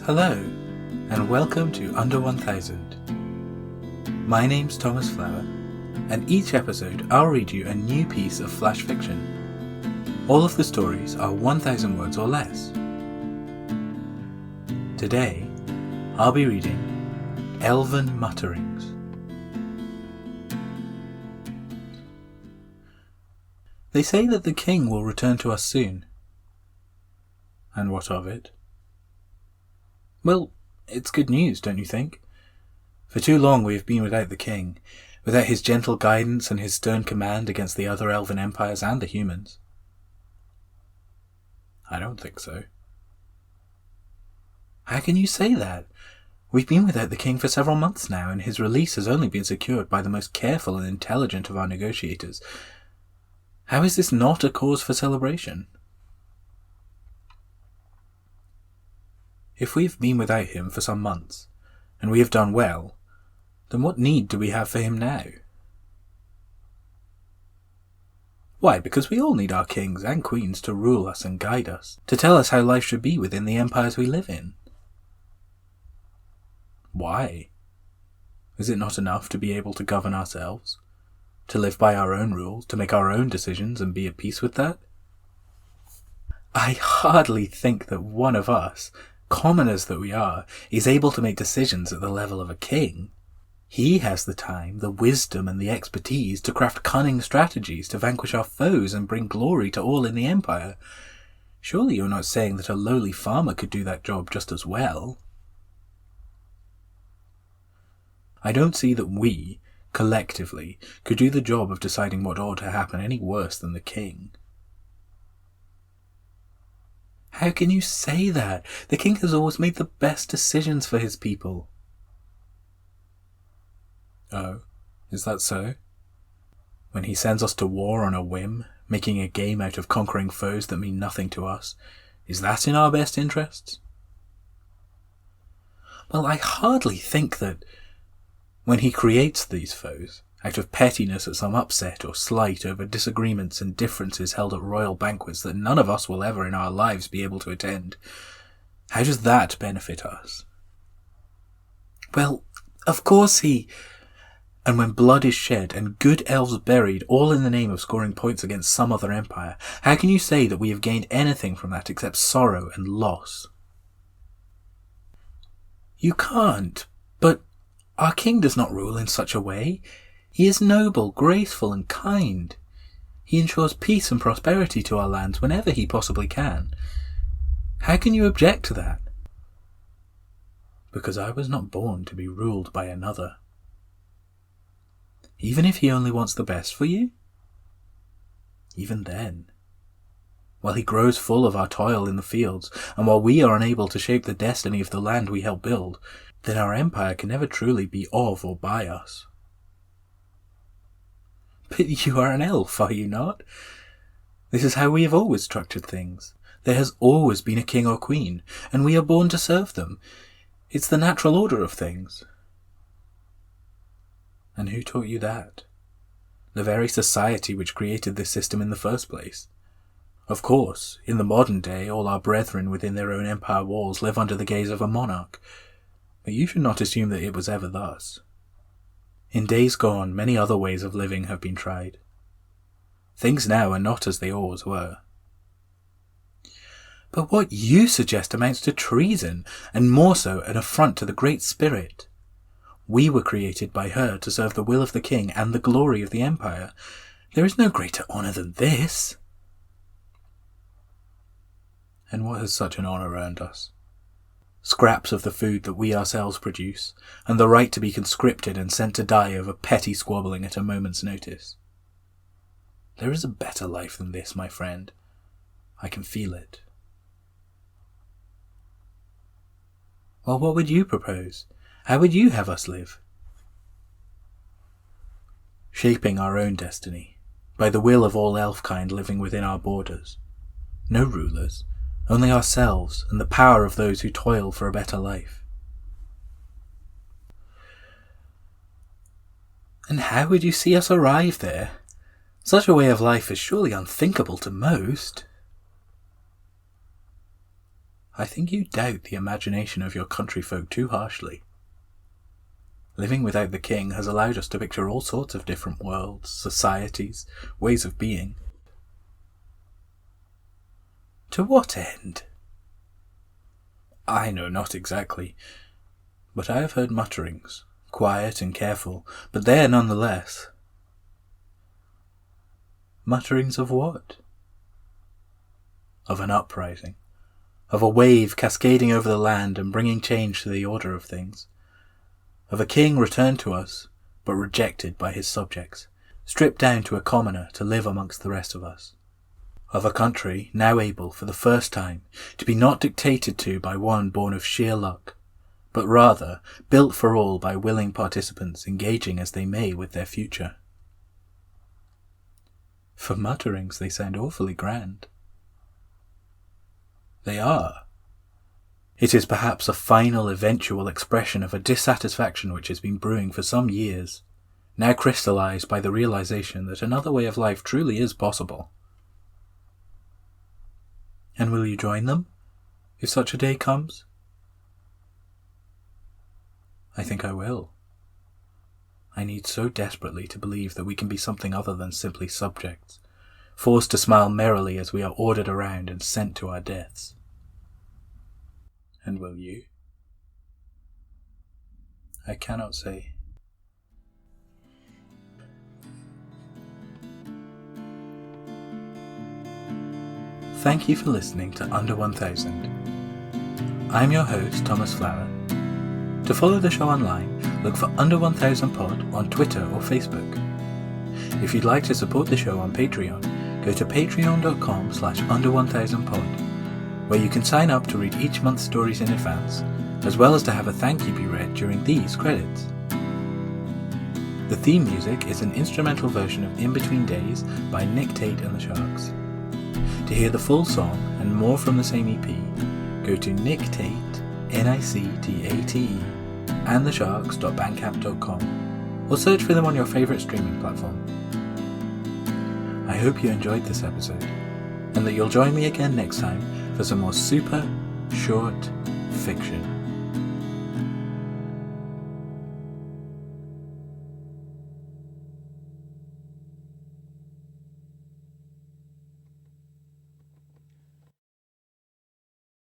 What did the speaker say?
Hello, and welcome to Under 1000. My name's Thomas Flower, and each episode I'll read you a new piece of flash fiction. All of the stories are 1,000 words or less. Today, I'll be reading Elven Mutterings. They say that the king will return to us soon. And what of it? Well, it's good news, don't you think? For too long we have been without the king, without his gentle guidance and his stern command against the other elven empires and the humans. I don't think so. How can you say that? We've been without the king for several months now, and his release has only been secured by the most careful and intelligent of our negotiators. How is this not a cause for celebration? If we have been without him for some months, and we have done well, then what need do we have for him now? Why, because we all need our kings and queens to rule us and guide us, to tell us how life should be within the empires we live in. Why? Is it not enough to be able to govern ourselves? To live by our own rules, to make our own decisions and be at peace with that? I hardly think that one of us, commoners that we are, is able to make decisions at the level of a king. He has the time, the wisdom and the expertise to craft cunning strategies to vanquish our foes and bring glory to all in the empire. Surely you're not saying that a lowly farmer could do that job just as well? I don't see that we, collectively, could do the job of deciding what ought to happen any worse than the king. How can you say that? The king has always made the best decisions for his people. Oh, is that so? When he sends us to war on a whim, making a game out of conquering foes that mean nothing to us, is that in our best interests? Well, I hardly think that when he creates these foes, out of pettiness at some upset or slight over disagreements and differences held at royal banquets that none of us will ever in our lives be able to attend, how does that benefit us? Well, of course And when blood is shed and good elves buried, all in the name of scoring points against some other empire, how can you say that we have gained anything from that except sorrow and loss? You can't, but our king does not rule in such a way. He is noble, graceful, and kind. He ensures peace and prosperity to our lands whenever he possibly can. How can you object to that? Because I was not born to be ruled by another. Even if he only wants the best for you? Even then, while he grows full of our toil in the fields, and while we are unable to shape the destiny of the land we help build, then our empire can never truly be of or by us. But you are an elf, are you not? This is how we have always structured things. There has always been a king or queen, and we are born to serve them. It's the natural order of things. And who taught you that? The very society which created this system in the first place. Of course, in the modern day, all our brethren within their own empire walls live under the gaze of a monarch, but you should not assume that it was ever thus. In days gone, many other ways of living have been tried. Things now are not as they always were. But what you suggest amounts to treason, and more so an affront to the Great Spirit. We were created by her to serve the will of the king and the glory of the empire. There is no greater honour than this. And what has such an honour earned us? Scraps of the food that we ourselves produce, and the right to be conscripted and sent to die over petty squabbling at a moment's notice. There is a better life than this, my friend. I can feel it. Well, what would you propose? How would you have us live? Shaping our own destiny, by the will of all elf-kind living within our borders. No rulers, only ourselves and the power of those who toil for a better life. And how would you see us arrive there? Such a way of life is surely unthinkable to most. I think you doubt the imagination of your countryfolk too harshly. Living without the king has allowed us to picture all sorts of different worlds, societies, ways of being. To what end? I know not exactly, but I have heard mutterings, quiet and careful, but there nonetheless. Mutterings of what? Of an uprising, of a wave cascading over the land and bringing change to the order of things, of a king returned to us, but rejected by his subjects, stripped down to a commoner to live amongst the rest of us, of a country now able for the first time to be not dictated to by one born of sheer luck, but rather built for all by willing participants engaging as they may with their future. For mutterings they sound awfully grand. They are. It is perhaps a final eventual expression of a dissatisfaction which has been brewing for some years, now crystallized by the realization that another way of life truly is possible. And will you join them, if such a day comes? I think I will. I need so desperately to believe that we can be something other than simply subjects, forced to smile merrily as we are ordered around and sent to our deaths. And will you? I cannot say. Thank you for listening to Under 1000. I'm your host, Thomas Flower. To follow the show online, look for Under 1000 Pod on Twitter or Facebook. If you'd like to support the show on Patreon, go to patreon.com/under1000pod, where you can sign up to read each month's stories in advance, as well as to have a thank you be read during these credits. The theme music is an instrumental version of In Between Days by Nick Tate and the Sharks. To hear the full song and more from the same EP, go to Nick Tate, NICTATE, and thesharks.bandcamp.com, or search for them on your favourite streaming platform. I hope you enjoyed this episode, and that you'll join me again next time for some more super short fiction.